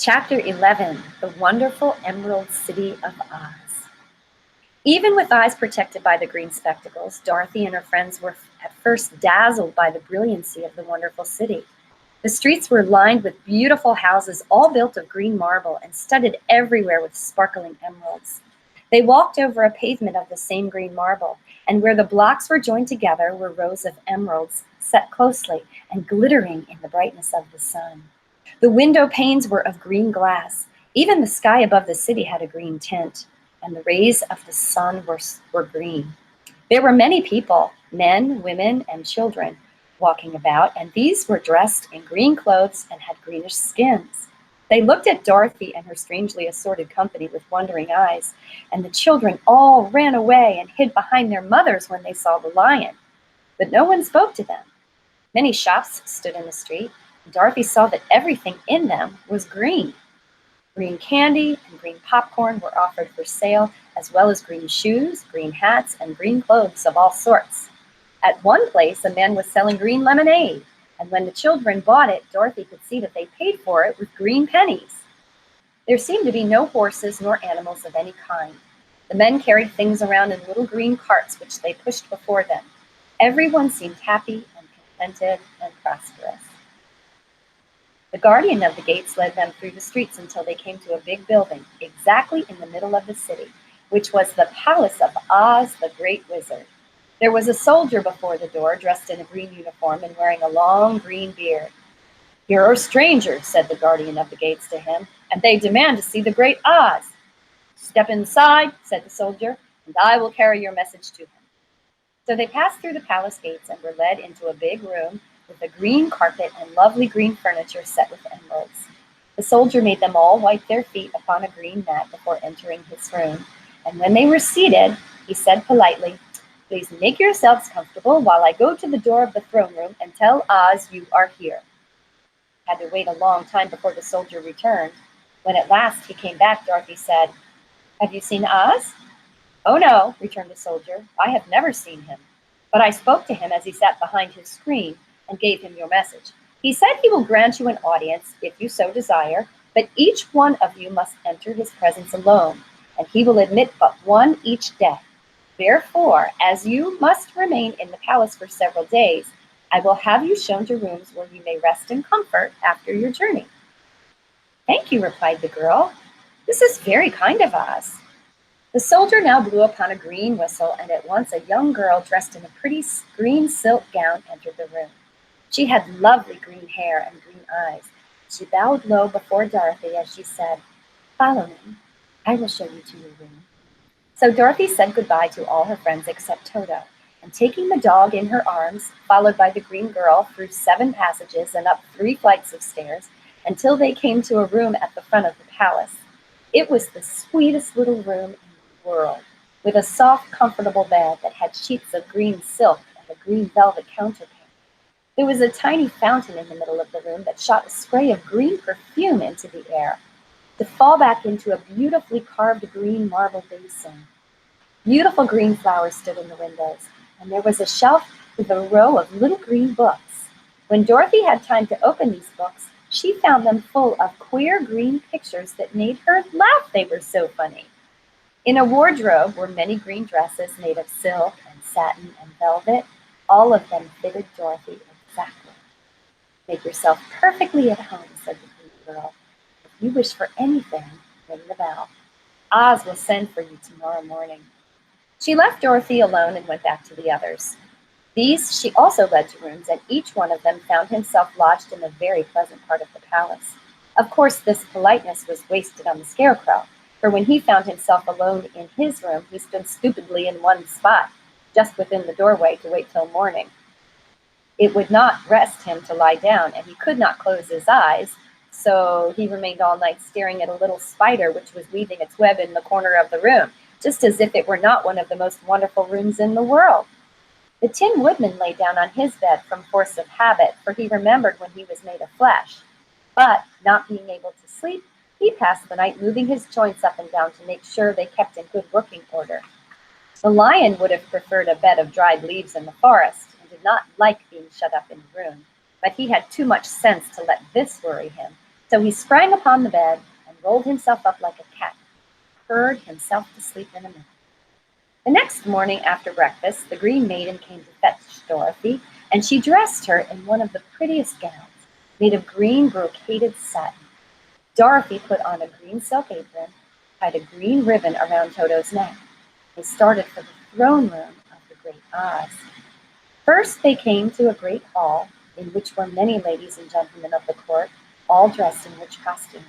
Chapter 11, The Wonderful Emerald City of Oz. Even with eyes protected by the green spectacles, Dorothy and her friends were at first dazzled by the brilliancy of the wonderful city. The streets were lined with beautiful houses, all built of green marble and studded everywhere with sparkling emeralds. They walked over a pavement of the same green marble, and where the blocks were joined together were rows of emeralds set closely and glittering in the brightness of the sun. The window panes were of green glass. Even the sky above the city had a green tint, and the rays of the sun were green. There were many people, men, women, and children, walking about, and these were dressed in green clothes and had greenish skins. They looked at Dorothy and her strangely assorted company with wondering eyes, and the children all ran away and hid behind their mothers when they saw the lion. But no one spoke to them. Many shops stood in the street, and Dorothy saw that everything in them was green. Green candy and green popcorn were offered for sale, as well as green shoes, green hats, and green clothes of all sorts. At one place, a man was selling green lemonade, and when the children bought it, Dorothy could see that they paid for it with green pennies. There seemed to be no horses nor animals of any kind. The men carried things around in little green carts which they pushed before them. Everyone seemed happy and contented and prosperous. The guardian of the gates led them through the streets until they came to a big building, exactly in the middle of the city, which was the palace of Oz, the Great Wizard. There was a soldier before the door, dressed in a green uniform and wearing a long green beard. "Here are strangers," said the guardian of the gates to him, "and they demand to see the Great Oz." "Step inside," said the soldier, "and I will carry your message to him." So they passed through the palace gates and were led into a big room with a green carpet and lovely green furniture set with emeralds. The soldier made them all wipe their feet upon a green mat before entering his room, and when they were seated, he said politely, "Please make yourselves comfortable while I go to the door of the throne room and tell Oz you are here." Had to wait a long time before the soldier returned. When at last he came back, Dorothy said, "Have you seen Oz?" "Oh no," returned the soldier, "I have never seen him. But I spoke to him as he sat behind his screen and gave him your message. He said he will grant you an audience if you so desire, but each one of you must enter his presence alone, and he will admit but one each day. Therefore, as you must remain in the palace for several days, I will have you shown to rooms where you may rest in comfort after your journey." "Thank you," replied the girl. "This is very kind of Oz." The soldier now blew upon a green whistle, and at once a young girl dressed in a pretty green silk gown entered the room. She had lovely green hair and green eyes. She bowed low before Dorothy as she said, "Follow me. I will show you to your room." So Dorothy said goodbye to all her friends except Toto, and taking the dog in her arms, followed by the green girl through 7 passages and up 3 flights of stairs, until they came to a room at the front of the palace. It was the sweetest little room in the world, with a soft, comfortable bed that had sheets of green silk and a green velvet counterpane. There was a tiny fountain in the middle of the room that shot a spray of green perfume into the air, to fall back into a beautifully carved green marble basin. Beautiful green flowers stood in the windows, and there was a shelf with a row of little green books. When Dorothy had time to open these books, she found them full of queer green pictures that made her laugh, they were so funny. In a wardrobe were many green dresses made of silk and satin and velvet. All of them fitted Dorothy exactly. "Make yourself perfectly at home," said the green girl. "If you wish for anything, ring the bell. Oz will send for you tomorrow morning." She left Dorothy alone and went back to the others. These she also led to rooms, and each one of them found himself lodged in a very pleasant part of the palace. Of course, this politeness was wasted on the Scarecrow, for when he found himself alone in his room, he stood stupidly in one spot, just within the doorway, to wait till morning. It would not rest him to lie down, and he could not close his eyes, so he remained all night staring at a little spider which was weaving its web in the corner of the room, just as if it were not one of the most wonderful rooms in the world. The Tin Woodman lay down on his bed from force of habit, for he remembered when he was made of flesh. But, not being able to sleep, he passed the night moving his joints up and down to make sure they kept in good working order. The Lion would have preferred a bed of dried leaves in the forest, and did not like being shut up in a room, but he had too much sense to let this worry him, So he sprang upon the bed and rolled himself up like a cat, purred himself to sleep in a minute. The next morning after breakfast, the Green Maiden came to fetch Dorothy, and she dressed her in one of the prettiest gowns, made of green brocaded satin. Dorothy put on a green silk apron, tied a green ribbon around Toto's neck. They started for the throne room of the Great Oz. First they came to a great hall, in which were many ladies and gentlemen of the court, all dressed in rich costumes.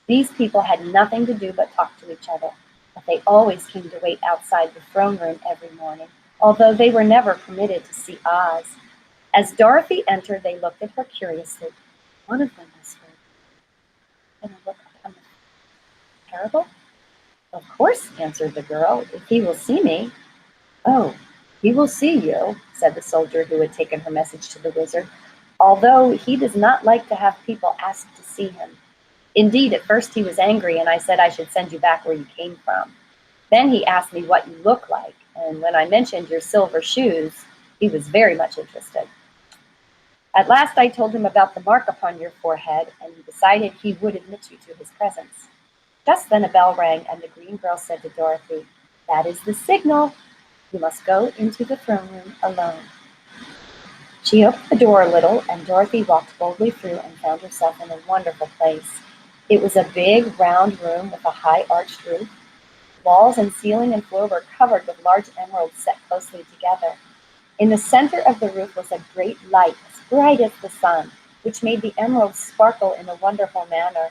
These people had nothing to do but talk to each other, but they always came to wait outside the throne room every morning, although they were never permitted to see Oz. As Dorothy entered, they looked at her curiously. One of them whispered, "Can I look upon the terrible?" "Of course," answered the girl, "if he will see me." "Oh, he will see you," said the soldier who had taken her message to the wizard, "although he does not like to have people ask to see him. Indeed, at first he was angry, and I said I should send you back where you came from. Then he asked me what you look like, and when I mentioned your silver shoes, he was very much interested. At last I told him about the mark upon your forehead, and he decided he would admit you to his presence." Just then a bell rang, and the green girl said to Dorothy, "That is the signal. You must go into the throne room alone." She opened the door a little, and Dorothy walked boldly through and found herself in a wonderful place. It was a big, round room with a high arched roof. Walls and ceiling and floor were covered with large emeralds set closely together. In the center of the roof was a great light, as bright as the sun, which made the emeralds sparkle in a wonderful manner.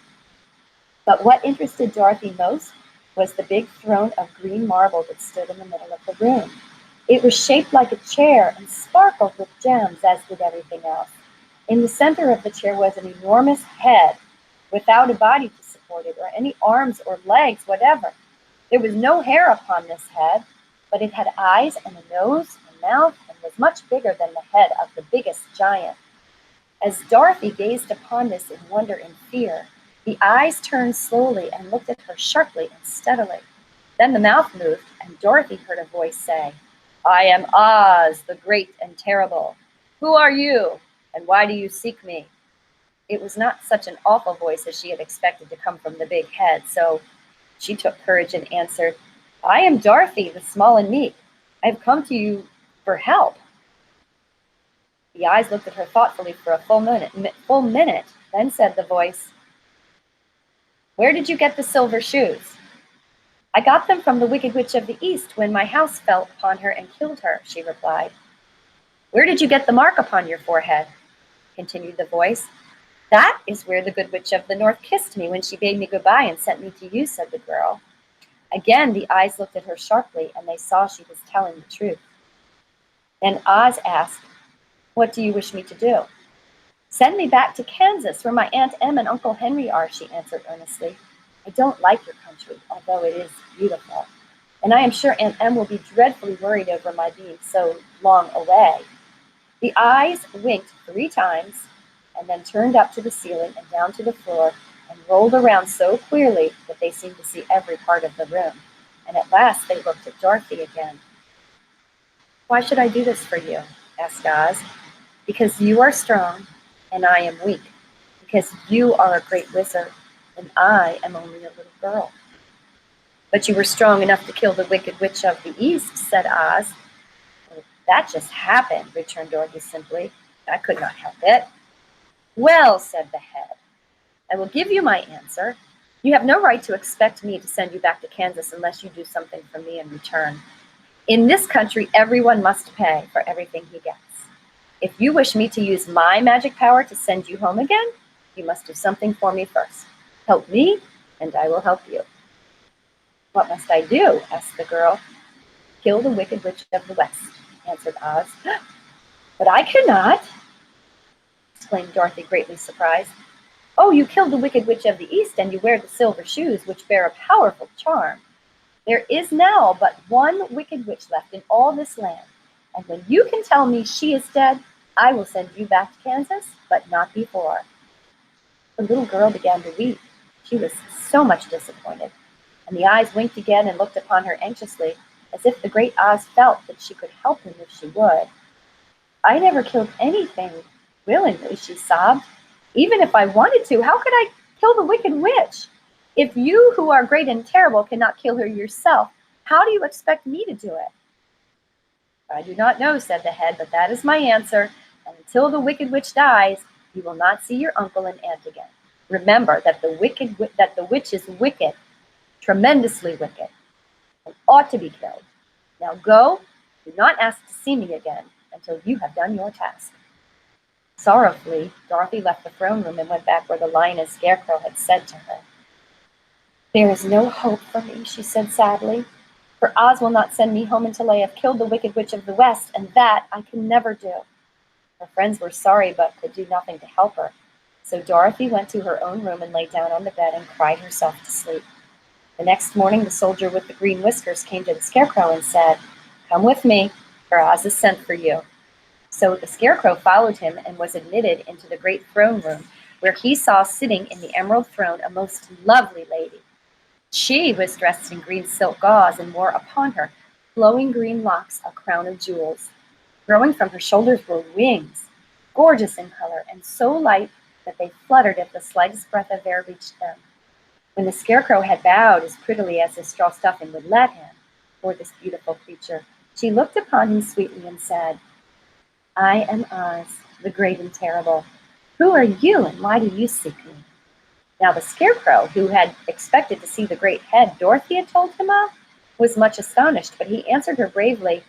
But what interested Dorothy most was the big throne of green marble that stood in the middle of the room. It was shaped like a chair and sparkled with gems, as did everything else. In the center of the chair was an enormous head, without a body to support it, or any arms or legs whatever. There was no hair upon this head, but it had eyes and a nose and mouth, and was much bigger than the head of the biggest giant. As Dorothy gazed upon this in wonder and fear, the eyes turned slowly and looked at her sharply and steadily. Then the mouth moved, and Dorothy heard a voice say, "I am Oz, the great and terrible. Who are you, and why do you seek me?" It was not such an awful voice as she had expected to come from the big head, so she took courage and answered, "I am Dorothy, the small and meek. I have come to you for help." The eyes looked at her thoughtfully for a full minute. Then said the voice, "Where did you get the silver shoes?" "I got them from the Wicked Witch of the East when my house fell upon her and killed her," she replied. "Where did you get the mark upon your forehead?" continued the voice. "That is where the Good Witch of the North kissed me when she bade me goodbye and sent me to you," said the girl. Again the eyes looked at her sharply, and they saw she was telling the truth. Then Oz asked, "What do you wish me to do?" "Send me back to Kansas, where my Aunt Em and Uncle Henry are," she answered earnestly. "I don't like your country, although it is beautiful, and I am sure Aunt Em will be dreadfully worried over my being so long away." The eyes winked 3 times, and then turned up to the ceiling and down to the floor, and rolled around so queerly that they seemed to see every part of the room. And at last they looked at Dorothy again. "Why should I do this for you?" asked Oz. "Because you are strong, and I am weak. Because you are a great wizard, and I am only a little girl." "But you were strong enough to kill the Wicked Witch of the East," said Oz. "Well, that just happened," returned Dorothy simply. "I could not help it." "Well," said the head, "I will give you my answer. You have no right to expect me to send you back to Kansas unless you do something for me in return. In this country, everyone must pay for everything he gets. If you wish me to use my magic power to send you home again, you must do something for me first. Help me, and I will help you." "What must I do?" asked the girl. "Kill the Wicked Witch of the West," answered Oz. "But I cannot," exclaimed Dorothy, greatly surprised. "Oh, you killed the Wicked Witch of the East, and you wear the silver shoes, which bear a powerful charm. There is now but one Wicked Witch left in all this land, and when you can tell me she is dead, I will send you back to Kansas, but not before." The little girl began to weep. She was so much disappointed, and the eyes winked again and looked upon her anxiously, as if the great Oz felt that she could help him if she would. "I never killed anything willingly," she sobbed. Even if I wanted to, how could I kill the wicked witch? If you who are great and terrible cannot kill her yourself, how do you expect me to do it? I do not know, said the head, but that is my answer. And until the wicked witch dies, you will not see your uncle and aunt again. Remember that the witch is wicked, tremendously wicked, and ought to be killed. Now go, do not ask to see me again until you have done your task. Sorrowfully, Dorothy left the throne room and went back where the lion and scarecrow had said to her. There is no hope for me, she said sadly, for Oz will not send me home until I have killed the Wicked Witch of the West, and that I can never do. Her friends were sorry but could do nothing to help her, so Dorothy went to her own room and lay down on the bed and cried herself to sleep. The next morning the soldier with the green whiskers came to the scarecrow and said, Come with me, for Oz has sent for you. So the scarecrow followed him and was admitted into the great throne room, where he saw sitting in the emerald throne a most lovely lady. She was dressed in green silk gauze and wore upon her flowing green locks a crown of jewels. Growing from her shoulders were wings, gorgeous in color and so light that they fluttered if the slightest breath of air reached them. When the scarecrow had bowed as prettily as his straw stuffing would let him for this beautiful creature, she looked upon him sweetly and said, I am Oz, the great and terrible. Who are you and why do you seek me? Now the scarecrow, who had expected to see the great head Dorothy had told him of, was much astonished, but he answered her bravely,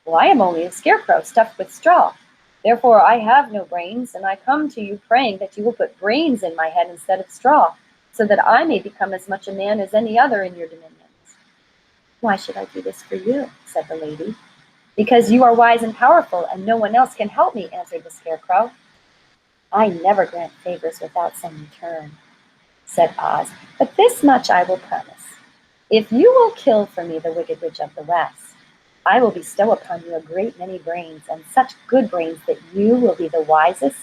Well, I am only a scarecrow stuffed with straw. Therefore I have no brains, and I come to you praying that you will put brains in my head instead of straw, so that I may become as much a man as any other in your dominions. Why should I do this for you? Said the lady. Because you are wise and powerful, and no one else can help me, answered the scarecrow. I never grant favors without some return, said Oz, but this much I will promise. If you will kill for me the Wicked Witch of the West, I will bestow upon you a great many brains, and such good brains that you will be the wisest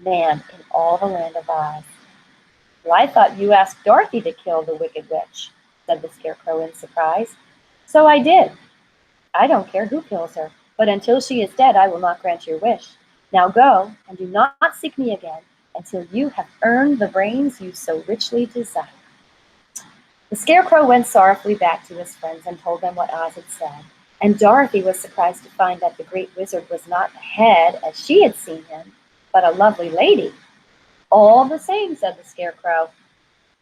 man in all the land of Oz. Well, I thought you asked Dorothy to kill the Wicked Witch, said the scarecrow in surprise. So I did. I don't care who kills her, but until she is dead, I will not grant your wish. Now go, and do not seek me again until you have earned the brains you so richly desire. The scarecrow went sorrowfully back to his friends and told them what Oz had said, and Dorothy was surprised to find that the great wizard was not a head as she had seen him, but a lovely lady. All the same, said the scarecrow,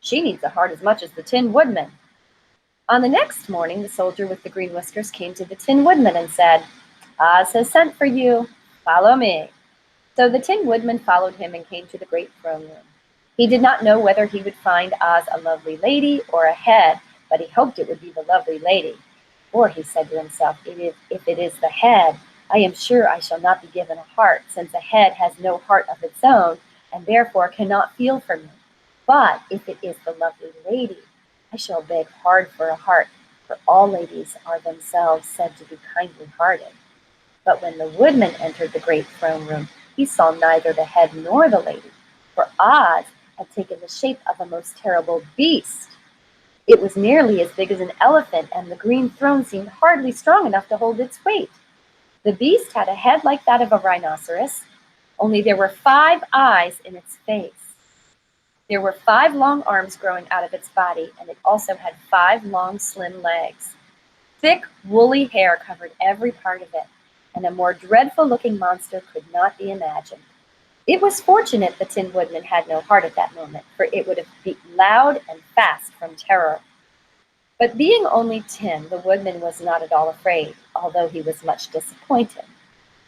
she needs a heart as much as the Tin Woodman. On the next morning, the soldier with the green whiskers came to the Tin Woodman and said, Oz has sent for you. Follow me. So the Tin Woodman followed him and came to the great throne room. He did not know whether he would find Oz a lovely lady or a head, but he hoped it would be the lovely lady. For, he said to himself, if it is the head, I am sure I shall not be given a heart, since a head has no heart of its own, and therefore cannot feel for me. But if it is the lovely lady, I shall beg hard for a heart, for all ladies are themselves said to be kindly hearted. But when the woodman entered the great throne room, he saw neither the head nor the lady, for Oz had taken the shape of a most terrible beast. It was nearly as big as an elephant, and the green throne seemed hardly strong enough to hold its weight. The beast had a head like that of a rhinoceros, only there were 5 eyes in its face. There were 5 long arms growing out of its body, and it also had 5 long, slim legs. Thick, woolly hair covered every part of it, and a more dreadful-looking monster could not be imagined. It was fortunate the Tin Woodman had no heart at that moment, for it would have beat loud and fast from terror. But being only tin, the woodman was not at all afraid, although he was much disappointed.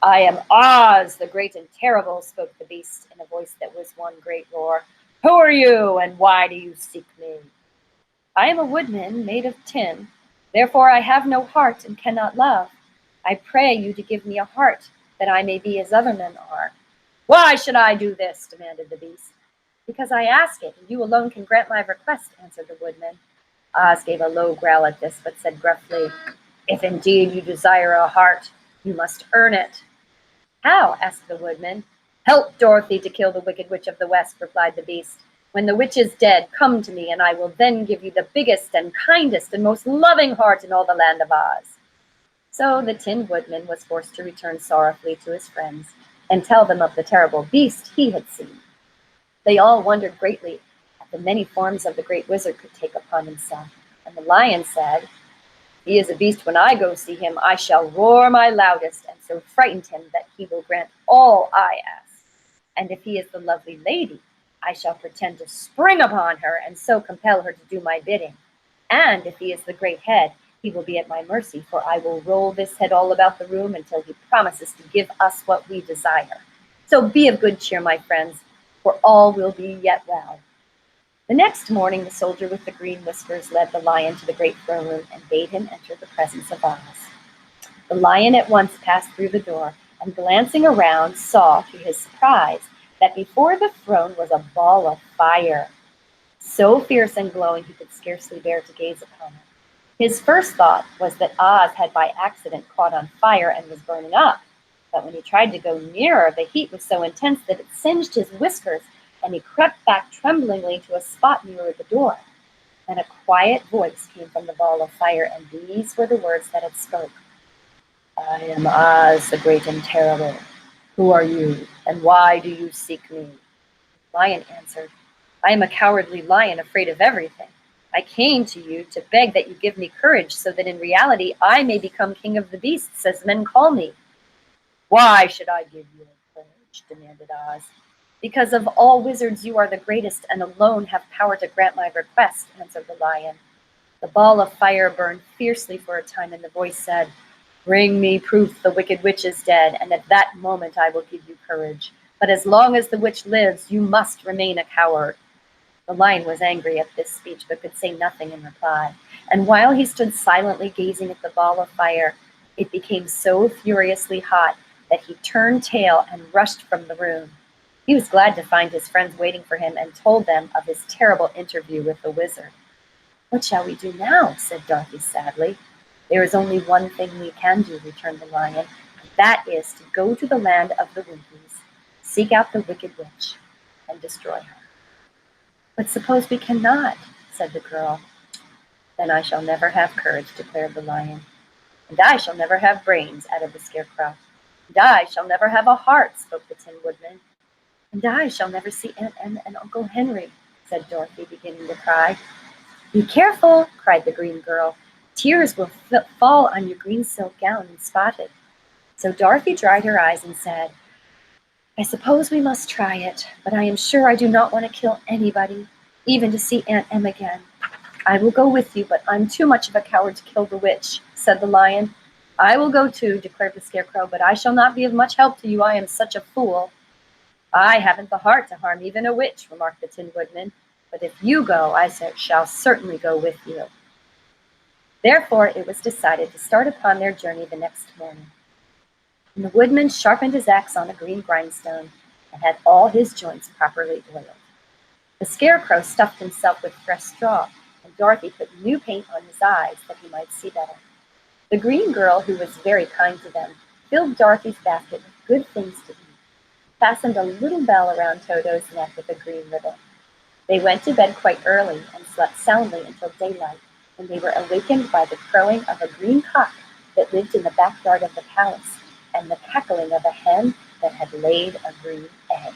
I am Oz, the great and terrible, spoke the beast in a voice that was one great roar. Who are you, and why do you seek me? I am a woodman made of tin, therefore I have no heart and cannot love. I pray you to give me a heart, that I may be as other men are. Why should I do this? Demanded the beast. Because I ask it, and you alone can grant my request, answered the woodman. Oz gave a low growl at this, but said gruffly, If indeed you desire a heart, you must earn it. How? Asked the woodman. Help Dorothy to kill the Wicked Witch of the West, replied the beast. When the witch is dead, come to me, and I will then give you the biggest and kindest and most loving heart in all the land of Oz. So the Tin Woodman was forced to return sorrowfully to his friends and tell them of the terrible beast he had seen. They all wondered greatly at the many forms of the great wizard could take upon himself. And the lion said, "He is a beast. When I go see him, I shall roar my loudest, and so frighten him that he will grant all I ask. And if he is the lovely lady, I shall pretend to spring upon her, and so compel her to do my bidding. And if he is the great head, he will be at my mercy, for I will roll this head all about the room until he promises to give us what we desire. So be of good cheer, my friends, for all will be yet well." The next morning the soldier with the green whiskers led the lion to the great throne room and bade him enter the presence of Oz. The lion at once passed through the door, and glancing around saw, to his surprise, that before the throne was a ball of fire, so fierce and glowing he could scarcely bear to gaze upon it. His first thought was that Oz had by accident caught on fire and was burning up, but when he tried to go nearer, the heat was so intense that it singed his whiskers, and he crept back tremblingly to a spot nearer the door. Then a quiet voice came from the ball of fire, and these were the words that it spoke. "I am Oz, the great and terrible. Who are you, and why do you seek me?" The lion answered, "I am a cowardly lion, afraid of everything. I came to you to beg that you give me courage, so that in reality I may become king of the beasts, as men call me." "Why should I give you courage?" demanded Oz. "Because of all wizards you are the greatest, and alone have power to grant my request," answered the lion. The ball of fire burned fiercely for a time, and the voice said, "Bring me proof the wicked witch is dead, and at that moment I will give you courage. But as long as the witch lives, you must remain a coward." The lion was angry at this speech, but could say nothing in reply. And while he stood silently gazing at the ball of fire, it became so furiously hot that he turned tail and rushed from the room. He was glad to find his friends waiting for him, and told them of his terrible interview with the wizard. "What shall we do now?" said Dorothy sadly. "There is only one thing we can do," returned the lion, "and that is to go to the land of the Winkies, seek out the wicked witch, and destroy her." "But suppose we cannot?" said the girl. "Then I shall never have courage," declared the lion. "And I shall never have brains," added the Scarecrow. "And I shall never have a heart," spoke the Tin Woodman. "And I shall never see Aunt Emma and Uncle Henry," said Dorothy, beginning to cry. "Be careful!" cried the green girl. "Tears will fall on your green silk gown and spot it." So Dorothy dried her eyes and said, "I suppose we must try it, but I am sure I do not want to kill anybody, even to see Aunt Em again." "I will go with you, but I'm too much of a coward to kill the witch," said the lion. "I will go too," declared the Scarecrow, "but I shall not be of much help to you. I am such a fool." "I haven't the heart to harm even a witch," remarked the Tin Woodman. "But if you go, I shall certainly go with you." Therefore it was decided to start upon their journey the next morning. And the woodman sharpened his axe on a green grindstone, and had all his joints properly oiled. The Scarecrow stuffed himself with fresh straw, and Dorothy put new paint on his eyes that he might see better. The green girl, who was very kind to them, filled Dorothy's basket with good things to eat, fastened a little bell around Toto's neck with a green ribbon. They went to bed quite early and slept soundly until daylight, when they were awakened by the crowing of a green cock that lived in the backyard of the palace, and the cackling of a hen that had laid a green egg.